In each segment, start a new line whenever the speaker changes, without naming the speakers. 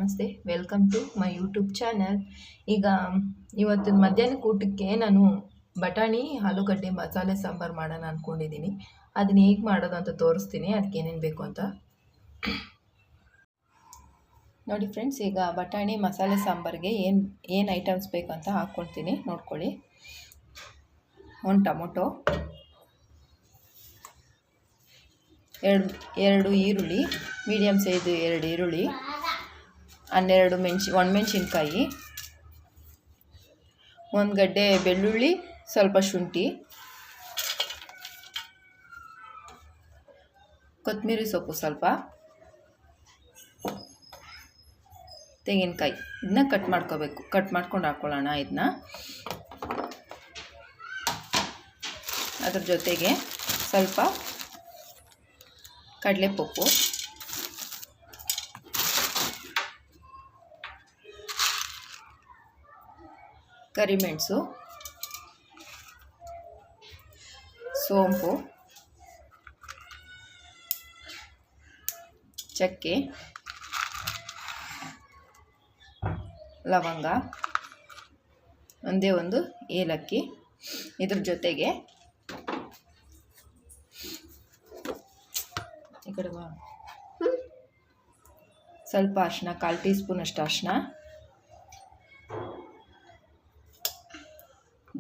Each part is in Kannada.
ನಮಸ್ತೆ, welcome to my YouTube channel. ಈಗ ಇವತ್ತಿನ ಮಧ್ಯಾಹ್ನಕ್ಕೆ ಊಟಕ್ಕೆ ನಾನು ಬಟಾಣಿ ಆಲೂಗಡ್ಡೆ ಮಸಾಲೆ ಸಾಂಬಾರು ಮಾಡೋಣ ಅಂದ್ಕೊಂಡಿದ್ದೀನಿ. ಅದನ್ನ ಹೇಗೆ ಮಾಡೋದು ಅಂತ ತೋರಿಸ್ತೀನಿ, ಅದಕ್ಕೆ ಏನೇನು ಬೇಕು ಅಂತ ನೋಡಿ ಫ್ರೆಂಡ್ಸ್. ಈಗ ಬಟಾಣಿ ಮಸಾಲೆ ಸಾಂಬಾರಿಗೆ ಏನು ಐಟಮ್ಸ್ ಬೇಕು ಅಂತ ಹಾಕ್ಕೊಳ್ತೀನಿ, ನೋಡ್ಕೊಳ್ಳಿ. ಒಂದು ಟೊಮೊಟೊ, ಎರಡು ಈರುಳ್ಳಿ, ಮೀಡಿಯಮ್ ಸೈಜು 2 ಈರುಳ್ಳಿ, 12 ಒಣಮೆಣ್ಸಿನ್ಕಾಯಿ, 1 ಗಡ್ಡೆ ಬೆಳ್ಳುಳ್ಳಿ, ಸ್ವಲ್ಪ ಶುಂಠಿ, ಕೊತ್ತಂಬರಿ ಸೊಪ್ಪು ಸ್ವಲ್ಪ, ತೆಂಗಿನಕಾಯಿ. ಇದನ್ನ ಕಟ್ ಮಾಡ್ಕೊಂಡು ಹಾಕ್ಕೊಳ್ಳೋಣ. ಇದನ್ನ ಅದ್ರ ಜೊತೆಗೆ ಸ್ವಲ್ಪ ಕಡಲೆಪಪ್ಪು, ಕರಿಮೆಣಸು, ಸೋಂಪು, ಚಕ್ಕೆ, ಲವಂಗ, ಒಂದೇ ಒಂದು ಏಲಕ್ಕಿ. ಇದ್ರ ಜೊತೆಗೆ ಈ ಕಡೆ ಸ್ವಲ್ಪ ಅರಿಶಿನ, 1/4 ಟೀ ಸ್ಪೂನ್ ಅಷ್ಟು ಅರಿಶಿನ,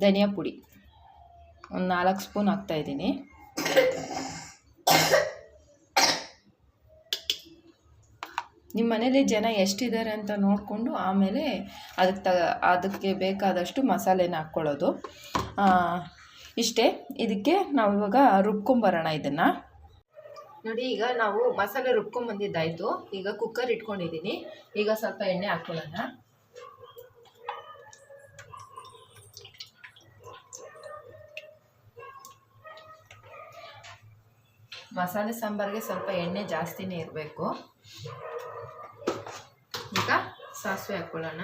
ಧನಿಯಾ ಪುಡಿ ಒಂದು 4 ಸ್ಪೂನ್ ಹಾಕ್ತಾಯಿದ್ದೀನಿ. ನಿಮ್ಮ ಮನೇಲಿ ಜನ ಎಷ್ಟಿದ್ದಾರೆ ಅಂತ ನೋಡಿಕೊಂಡು ಆಮೇಲೆ ಅದಕ್ಕೆ ಬೇಕಾದಷ್ಟು ಮಸಾಲೆನ ಹಾಕ್ಕೊಳ್ಳೋದು. ಇಷ್ಟೇ. ಇದಕ್ಕೆ ನಾವು ಇವಾಗ ರುಬ್ಕೊಂಬರೋಣ ಇದನ್ನು. ನೋಡಿ, ಈಗ ನಾವು ಮಸಾಲೆ ರುಬ್ಕೊಂಬಂದಿದ್ದಾಯಿತು. ಈಗ ಕುಕ್ಕರ್ ಇಟ್ಕೊಂಡಿದ್ದೀನಿ. ಈಗ ಸ್ವಲ್ಪ ಎಣ್ಣೆ ಹಾಕ್ಕೊಳ್ಳೋಣ. ಮಸಾಲೆ ಸಾಂಬಾರಿಗೆ ಸ್ವಲ್ಪ ಎಣ್ಣೆ ಜಾಸ್ತಿನೇ ಇರಬೇಕು. ಈಗ ಸಾಸಿವೆ ಹಾಕ್ಕೊಳ್ಳೋಣ.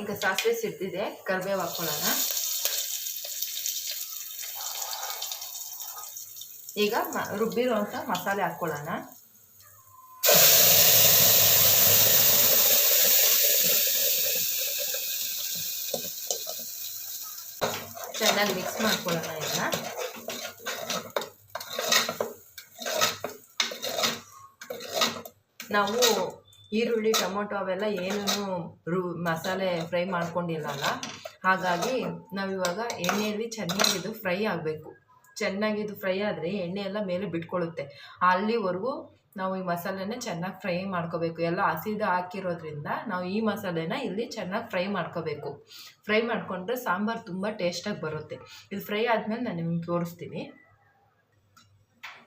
ಈಗ ಸಾಸಿವೆ ಸಿಡ್ದಿದೆ, ಕರಿಬೇವು ಹಾಕ್ಕೊಳ್ಳೋಣ. ಈಗ ರುಬ್ಬಿರುವಂಥ ಮಸಾಲೆ ಹಾಕ್ಕೊಳ್ಳೋಣ. ಚೆನ್ನಾಗಿ ಮಿಕ್ಸ್ ಮಾಡ್ಕೊಳ್ಳೋಣ. ಇದನ್ನ ನಾವು ಈರುಳ್ಳಿ, ಟೊಮೊಟೊ ಅವೆಲ್ಲ ಏನೂ ಮಸಾಲೆ ಫ್ರೈ ಮಾಡ್ಕೊಂಡಿಲ್ಲಲ್ಲ. ಹಾಗಾಗಿ ನಾವಿವಾಗ ಎಣ್ಣೆಯಲ್ಲಿ ಚೆನ್ನಾಗಿದು ಫ್ರೈ ಆಗಬೇಕು. ಚೆನ್ನಾಗಿದು ಫ್ರೈ ಆದರೆ ಎಣ್ಣೆ ಎಲ್ಲ ಮೇಲೆ ಬಿಟ್ಕೊಳ್ಳುತ್ತೆ. ಅಲ್ಲಿವರೆಗೂ ನಾವು ಈ ಮಸಾಲೆನ ಚೆನ್ನಾಗಿ ಫ್ರೈ ಮಾಡ್ಕೋಬೇಕು. ಎಲ್ಲ ಹಸಿದು ಹಾಕಿರೋದ್ರಿಂದ ನಾವು ಈ ಮಸಾಲೆನ ಇಲ್ಲಿ ಚೆನ್ನಾಗಿ ಫ್ರೈ ಮಾಡ್ಕೋಬೇಕು. ಫ್ರೈ ಮಾಡಿಕೊಂಡ್ರೆ ಸಾಂಬಾರು ತುಂಬ ಟೇಸ್ಟಾಗಿ ಬರುತ್ತೆ. ಇದು ಫ್ರೈ ಆದಮೇಲೆ ನಾನು ನಿಮ್ಗೆ ತೋರಿಸ್ತೀನಿ.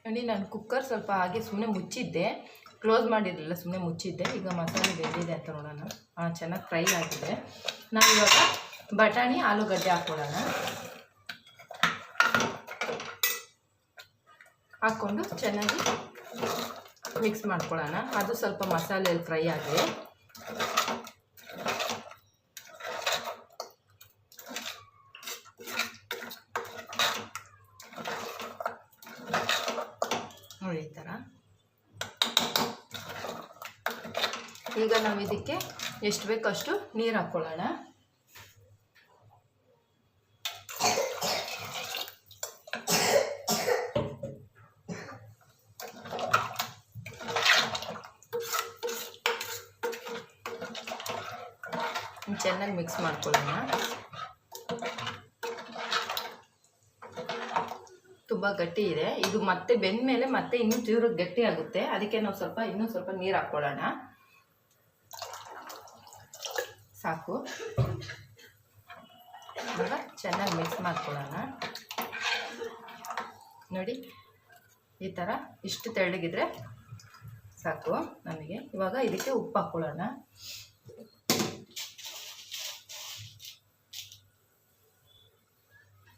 ನೋಡಿ, ನಾನು ಕುಕ್ಕರ್ ಸ್ವಲ್ಪ ಹಾಗೆ ಸುಮ್ಮನೆ ಮುಚ್ಚಿದ್ದೆ, ಕ್ಲೋಸ್ ಮಾಡಿರಲಿಲ್ಲ, ಸುಮ್ಮನೆ ಮುಚ್ಚಿದ್ದೆ. ಈಗ ಮಸಾಲೆ ಬೆಂದಿದೆ ಅಂತ ನೋಡೋಣ. ಚೆನ್ನಾಗಿ ಫ್ರೈ ಆಗಿದೆ. ನಾವು ಇವಾಗ ಬಟಾಣಿ ಆಲೂಗಡ್ಡೆ ಹಾಕ್ಕೊಳ್ಳೋಣ. ಹಾಕ್ಕೊಂಡು ಚೆನ್ನಾಗಿ ಮಿಕ್ಸ್ ಮಾಡ್ಕೊಳ್ಳೋಣ. ಅದು ಸ್ವಲ್ಪ ಮಸಾಲೆಯಲ್ಲಿ ಫ್ರೈ ಆಗಿದೆ. ನೋಡಿ ಈ ಥರ. ಈಗ ನಾವು ಇದಕ್ಕೆ ಎಷ್ಟು ಬೇಕೋ ಅಷ್ಟು ನೀರು ಹಾಕ್ಕೊಳ್ಳೋಣ. ಚೆನ್ನಾಗಿ ಮಿಕ್ಸ್ ಮಾಡ್ಕೊಳ್ಳೋಣ. ತುಂಬ ಗಟ್ಟಿ ಇದೆ ಇದು. ಮತ್ತೆ ಬೆಂದ ಮೇಲೆ ಮತ್ತೆ ಇನ್ನೂ ತೀವ್ರ ಗಟ್ಟಿ ಆಗುತ್ತೆ. ಅದಕ್ಕೆ ನಾವು ಇನ್ನೂ ಸ್ವಲ್ಪ ನೀರು ಹಾಕ್ಕೊಳ್ಳೋಣ. ಸಾಕು. ಇವಾಗ ಚೆನ್ನಾಗಿ ಮಿಕ್ಸ್ ಮಾಡ್ಕೊಳ್ಳೋಣ. ನೋಡಿ, ಈ ಥರ ಇಷ್ಟು ತೆಳ್ಳಗಿದ್ರೆ ಸಾಕು ನಮಗೆ. ಇವಾಗ ಇದಕ್ಕೆ ಉಪ್ಪು ಹಾಕ್ಕೊಳ್ಳೋಣ.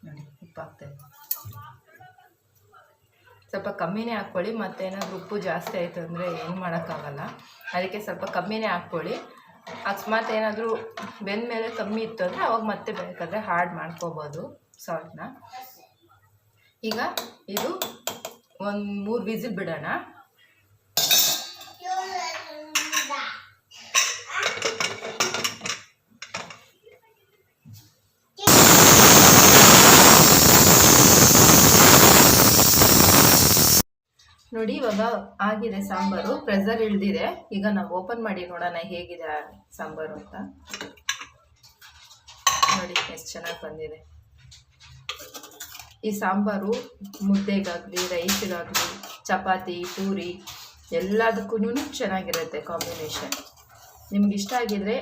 ನೋಡಿ, ಉಪ್ಪು ಹಾಕ್ತೇವೆ. ಸ್ವಲ್ಪ ಕಮ್ಮಿನೇ ಹಾಕ್ಕೊಳ್ಳಿ. ಮತ್ತು ಏನಾದರೂ ಉಪ್ಪು ಜಾಸ್ತಿ ಆಯಿತು ಅಂದರೆ ಏನು ಮಾಡೋಕ್ಕಾಗಲ್ಲ, ಅದಕ್ಕೆ ಸ್ವಲ್ಪ ಕಮ್ಮಿನೇ ಹಾಕ್ಕೊಳ್ಳಿ. ಅಕಸ್ಮಾತ್ ಏನಾದರೂ ಬೆಂದಮೇಲೆ ಕಮ್ಮಿ ಇತ್ತು ಅಂದರೆ ಅವಾಗ ಮತ್ತೆ ಬೇಕಾದರೆ ಆ್ಯಡ್ ಮಾಡ್ಕೋಬೋದು ಸಾಲ್ಟ್ನ. ಈಗ ಇದು ಒಂದು 3 ವಿಸಿಲ್ ಬಿಡೋಣ. ನೋಡಿ ಇವಾಗ ಆಗಿದೆ ಸಾಂಬಾರು, ಪ್ರೆಷರ್ ಇಳಿದಿದೆ. ಈಗ ನಾವು ಓಪನ್ ಮಾಡಿ ನೋಡೋಣ ಹೇಗಿದೆ ಸಾಂಬಾರು ಅಂತ. ನೋಡಿ ಎಷ್ಟು ಚೆನ್ನಾಗಿ ಬಂದಿದೆ. ಈ ಸಾಂಬಾರು ಮುದ್ದೆಗಾಗಲಿ, ರೈಸ್ಗಾಗಲಿ, ಚಪಾತಿ, ಪೂರಿ ಎಲ್ಲದಕ್ಕೂ ಚೆನ್ನಾಗಿರುತ್ತೆ ಕಾಂಬಿನೇಷನ್. ನಿಮ್ಗೆ ಇಷ್ಟ ಆಗಿದ್ರೆ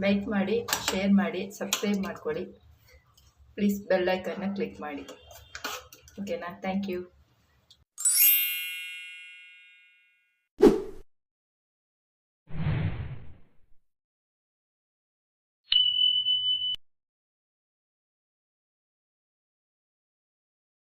ಲೈಕ್ ಮಾಡಿ, ಶೇರ್ ಮಾಡಿ, ಸಬ್ಸ್ಕ್ರೈಬ್ ಮಾಡ್ಕೊಳ್ಳಿ. ಪ್ಲೀಸ್ ಬೆಲ್ ಐಕನ್ನ ಕ್ಲಿಕ್ ಮಾಡಿ. ಓಕೆನಾ? Thank you.